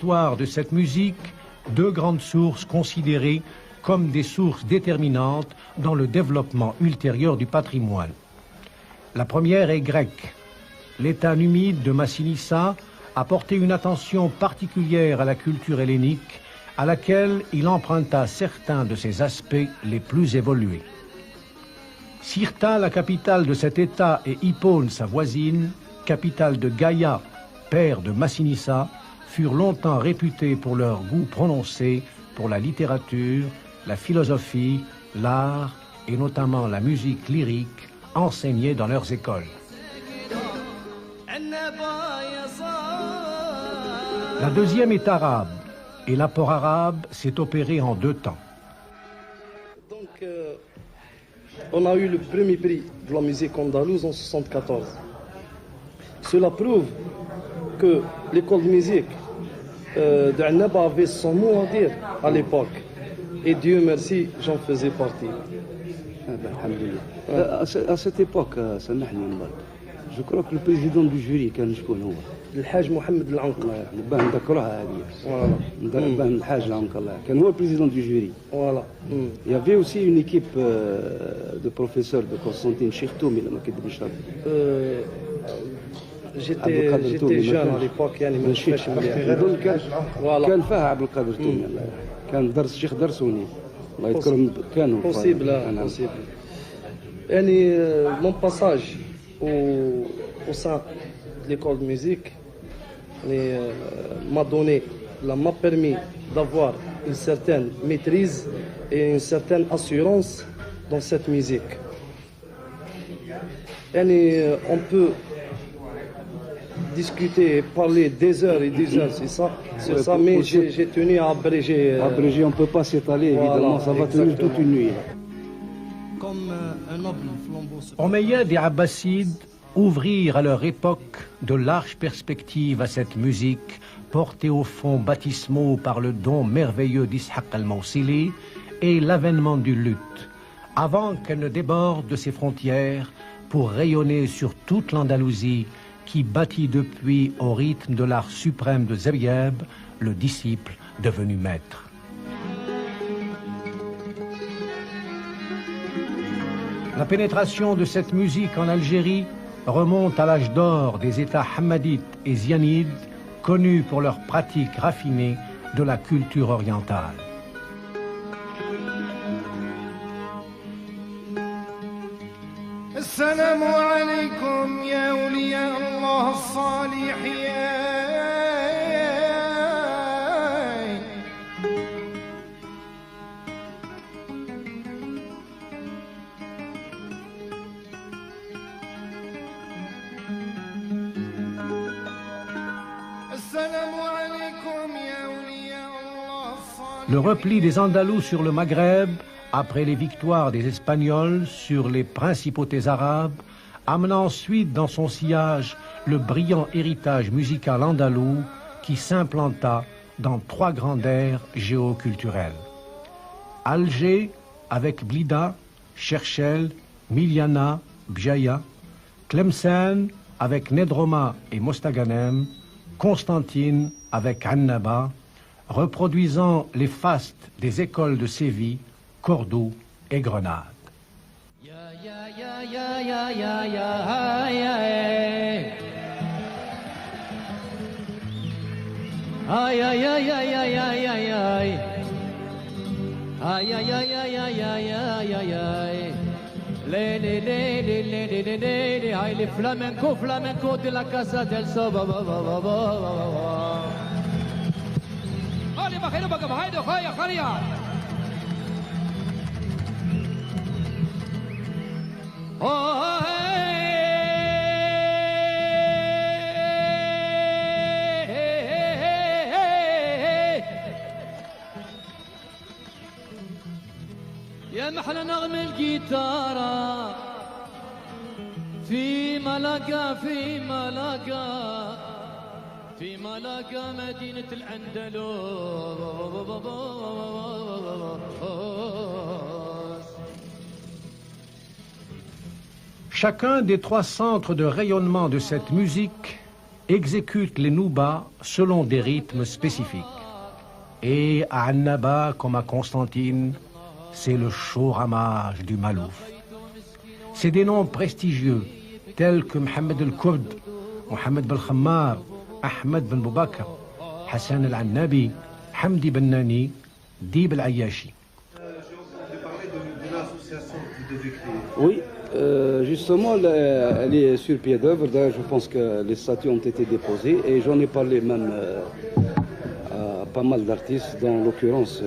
l'histoire de cette musique deux grandes sources considérées comme des sources déterminantes dans le développement ultérieur du patrimoine. La première est grecque. L'État numide de Massinissa a porté une attention particulière à la culture hellénique, à laquelle il emprunta certains de ses aspects les plus évolués. Cirta, la capitale de cet État, et Hippone, sa voisine, capitale de Gaïa, père de Massinissa, furent longtemps réputés pour leur goût prononcé pour la littérature, la philosophie, l'art et notamment la musique lyrique enseignée dans leurs écoles. La deuxième est arabe, et l'apport arabe s'est opéré en deux temps. Donc, on a eu le premier prix de la musique andalouse en 1974. Cela prouve que l'école de musique d'Annaba avait son mot à dire à l'époque. Et Dieu merci, j'en faisais partie. À cette époque, je crois que le président du jury, كان شكون هو؟ الحاج محمد العنقر. الله يرحمه، باه نذكرها هذه. باه الحاج العنقر كان هو le président du jury. Voilà. Il y avait aussi une équipe de professeurs de Constantine Chirtoumi, ما كذبش ربي. J'étais jeune à l'époque, يعني ما نشوفش مليح. كان فيها عبد القادر تومي الله يرحمه. كان درس الشيخ درسوني. الله يذكرهم كانوا. Possible. يعني mon passage au sein de l'école de musique m'a permis d'avoir une certaine maîtrise et une certaine assurance dans cette musique. Et on peut discuter et parler des heures et des heures, c'est ça, mais j'ai tenu à abréger. Abréger, on ne peut pas s'étaler, évidemment, ça va tenir toute une nuit. Comme un noble flambeau. Omeyyades et Abbassides ouvrirent à leur époque de larges perspectives à cette musique portée aux fonds baptismaux par le don merveilleux d'Ishaq al-Mawsili et l'avènement du luth, avant qu'elle ne déborde de ses frontières pour rayonner sur toute l'Andalousie qui bâtit depuis au rythme de l'art suprême de Zebyeb, le disciple devenu maître. La pénétration de cette musique en Algérie remonte à l'âge d'or des États hammadites et zianides, connus pour leur pratique raffinée de la culture orientale. السلام عليكم يا أولياء الله الصالحين. Le repli des Andalous sur le Maghreb, après les victoires des Espagnols sur les principautés arabes, amena ensuite dans son sillage le brillant héritage musical andalou qui s'implanta dans trois grandes aires géoculturelles. Alger avec Blida, Cherchel, Miliana, Bjaya, Tlemcen avec Nedroma et Mostaganem, Constantine avec Annaba, reproduisant les fastes des écoles de Séville, Cordoue et Grenade. Les flamenco de la Casa del Sol. Allez, bajero para que bajero, joya, joya. Oh, يا محلى نغم الجيتارة في ملاقا في ملاقا في ملاقا مدينة الأندلس. Chacun des trois centres de rayonnement de cette musique exécutent les noubas selon des rythmes spécifiques. Et à Annaba, comme à Constantine, c'est le chaud ramage du malouf. C'est des noms prestigieux, tels que Mohamed el-Kurd, Mohamed Belkhammar, Ahmed Ben Boubakr, Hassan el-Annabi, Hamdi Ben Nani, Dib el-Ayashi. Oui, justement, elle est sur pied d'œuvre. D'ailleurs, je pense que les statuts ont été déposés et j'en ai parlé même à pas mal d'artistes, dans l'occurrence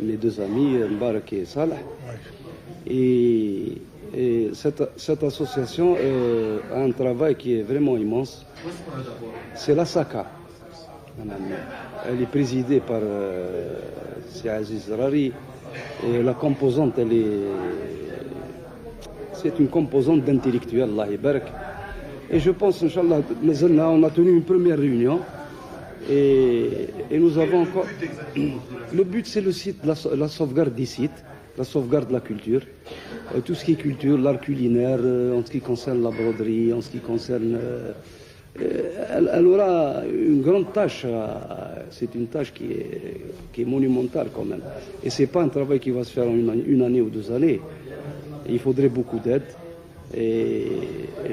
mes deux amis, Mbarak et Salah. Et cette association a un travail qui est vraiment immense. C'est la SACA. Elle est présidée par Si Aziz Rari. Et la composante, c'est une composante d'intellectuels, Allah Ibarak. Et je pense, Inch'Allah, on a tenu une première réunion et nous avons encore... Le but, c'est le site, la sauvegarde des sites, la sauvegarde de la culture. Tout ce qui est culture, l'art culinaire, en ce qui concerne la broderie, en ce qui concerne... Elle aura une grande tâche, c'est une tâche qui est monumentale quand même. Et ce n'est pas un travail qui va se faire en une année ou 2 années. Il faudrait beaucoup d'aide. Et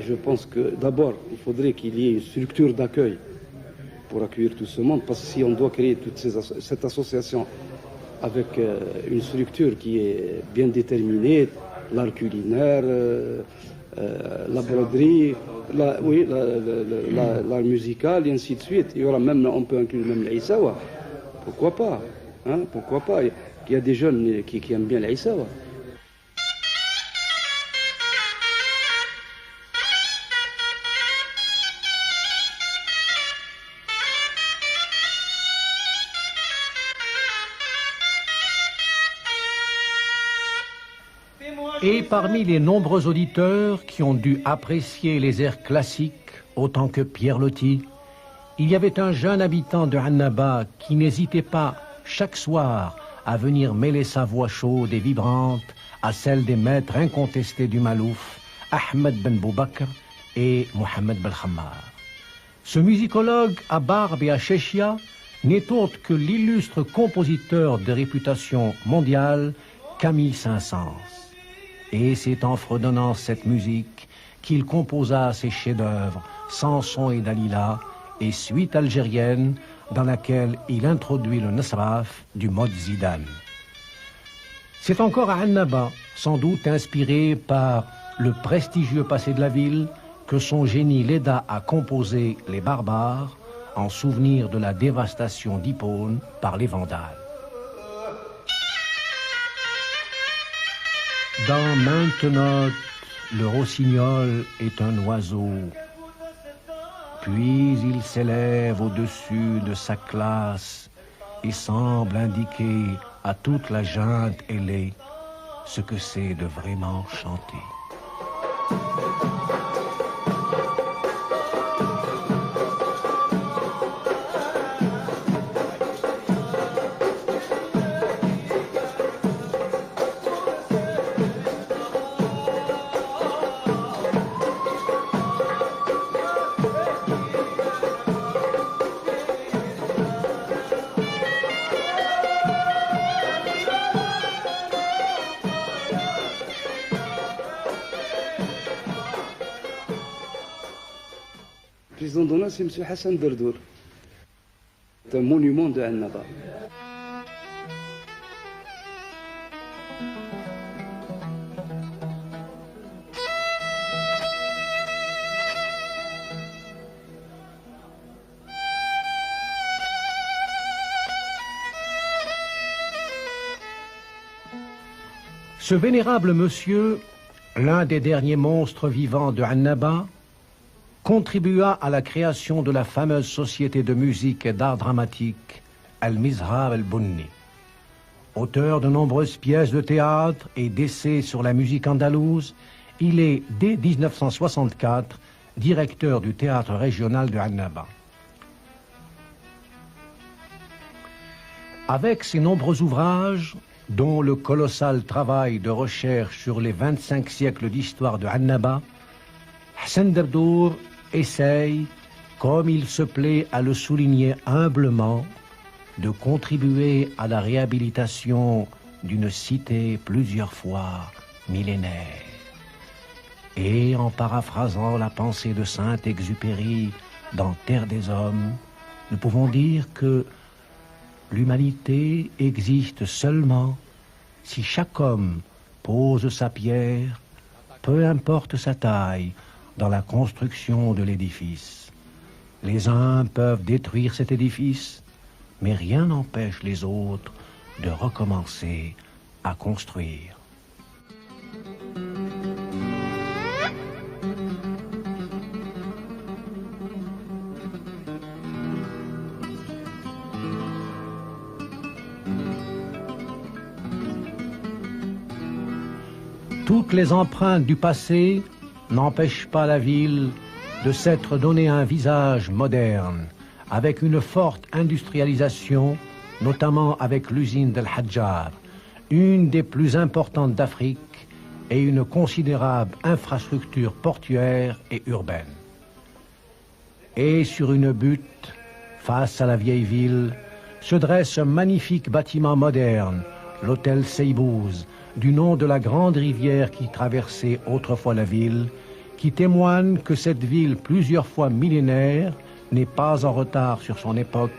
je pense que d'abord, il faudrait qu'il y ait une structure d'accueil pour accueillir tout ce monde. Parce que si on doit créer cette association avec une structure qui est bien déterminée, l'art culinaire, la broderie, l'art musical, et ainsi de suite. Il y aura même, on peut inclure même l'Aïsawa. Pourquoi pas, hein? Pourquoi pas? Il y a des jeunes qui aiment bien l'Aïsawa. Et parmi les nombreux auditeurs qui ont dû apprécier les airs classiques autant que Pierre Loti, il y avait un jeune habitant de Annaba qui n'hésitait pas chaque soir à venir mêler sa voix chaude et vibrante à celle des maîtres incontestés du Malouf, Ahmed Ben Boubakr et Mohamed Belkhammar. Ce musicologue à barbe et à chéchia n'est autre que l'illustre compositeur de réputation mondiale, Camille Saint-Saëns. Et c'est en fredonnant cette musique qu'il composa ses chefs-d'œuvre, Samson et Dalila, et Suite algérienne, dans laquelle il introduit le nasraf du mode Zidane. C'est encore à Annaba, sans doute inspiré par le prestigieux passé de la ville, que son génie l'aida à composer les barbares, en souvenir de la dévastation d'Hippone par les Vandales. Dans maintes notes, le rossignol est un oiseau, puis il s'élève au-dessus de sa classe et semble indiquer à toute la junte ailée ce que c'est de vraiment chanter. Le président d'honneur, c'est M. Hassan Derdour. C'est un monument de Annaba. Ce vénérable monsieur, l'un des derniers monstres vivants de Annaba, contribua à la création de la fameuse société de musique et d'art dramatique Al-Mizhar al-Bunni. Auteur de nombreuses pièces de théâtre et d'essais sur la musique andalouse, il est, dès 1964, directeur du théâtre régional de Annaba. Avec ses nombreux ouvrages, dont le colossal travail de recherche sur les 25 siècles d'histoire de Annaba, Hassan Derdour essaye, comme il se plaît à le souligner humblement, de contribuer à la réhabilitation d'une cité plusieurs fois millénaire. Et en paraphrasant la pensée de Saint-Exupéry dans Terre des Hommes, nous pouvons dire que l'humanité existe seulement si chaque homme pose sa pierre, peu importe sa taille, dans la construction de l'édifice. Les uns peuvent détruire cet édifice, mais rien n'empêche les autres de recommencer à construire. Toutes les empreintes du passé n'empêchent pas la ville de s'être donné un visage moderne, avec une forte industrialisation, notamment avec l'usine d'El Hadjar, une des plus importantes d'Afrique, et une considérable infrastructure portuaire et urbaine. Et sur une butte, face à la vieille ville, se dresse un magnifique bâtiment moderne, l'hôtel Seybouz, du nom de la grande rivière qui traversait autrefois la ville, qui témoigne que cette ville plusieurs fois millénaire n'est pas en retard sur son époque,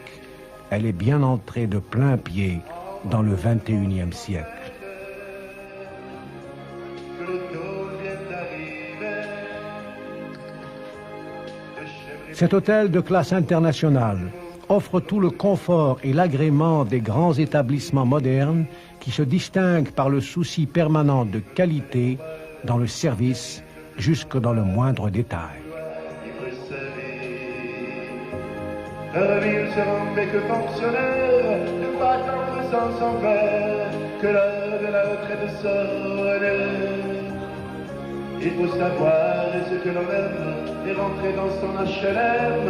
elle est bien entrée de plein pied dans le XXIe siècle. Cet hôtel de classe internationale offre tout le confort et l'agrément des grands établissements modernes qui se distinguent par le souci permanent de qualité dans le service jusque dans le moindre détail. La ville se rendait que fonctionnaire, ne pas attendre sans son père que l'heure de la retraite sonne. Il faut savoir ce que l'on aime et rentrer dans son HLM,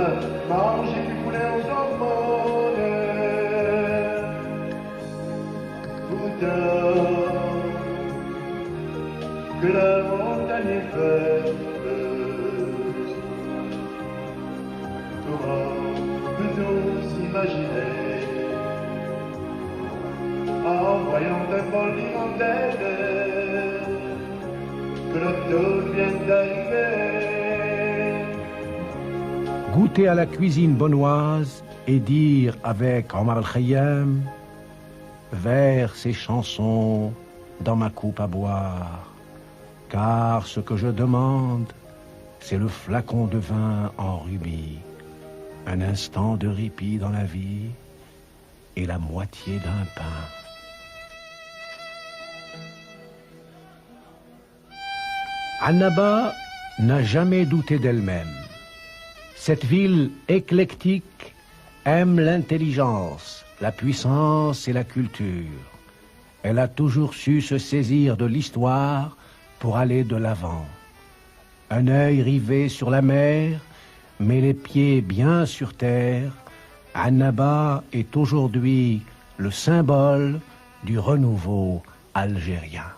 manger du poulet aux hormones. Pourtant, que la montagne est faible, comment peut-on s'imaginer en voyant un vol d'hirondelle que l'automne vient d'arriver? Goûter à la cuisine bonnoise et dire avec Omar Al-Khayyam: vers ces chansons dans ma coupe à boire, car ce que je demande, c'est le flacon de vin en rubis, un instant de répit dans la vie et la moitié d'un pain. Annaba n'a jamais douté d'elle-même. Cette ville éclectique aime l'intelligence, la puissance et la culture. Elle a toujours su se saisir de l'histoire pour aller de l'avant. Un œil rivé sur la mer, mais les pieds bien sur terre, Annaba est aujourd'hui le symbole du renouveau algérien.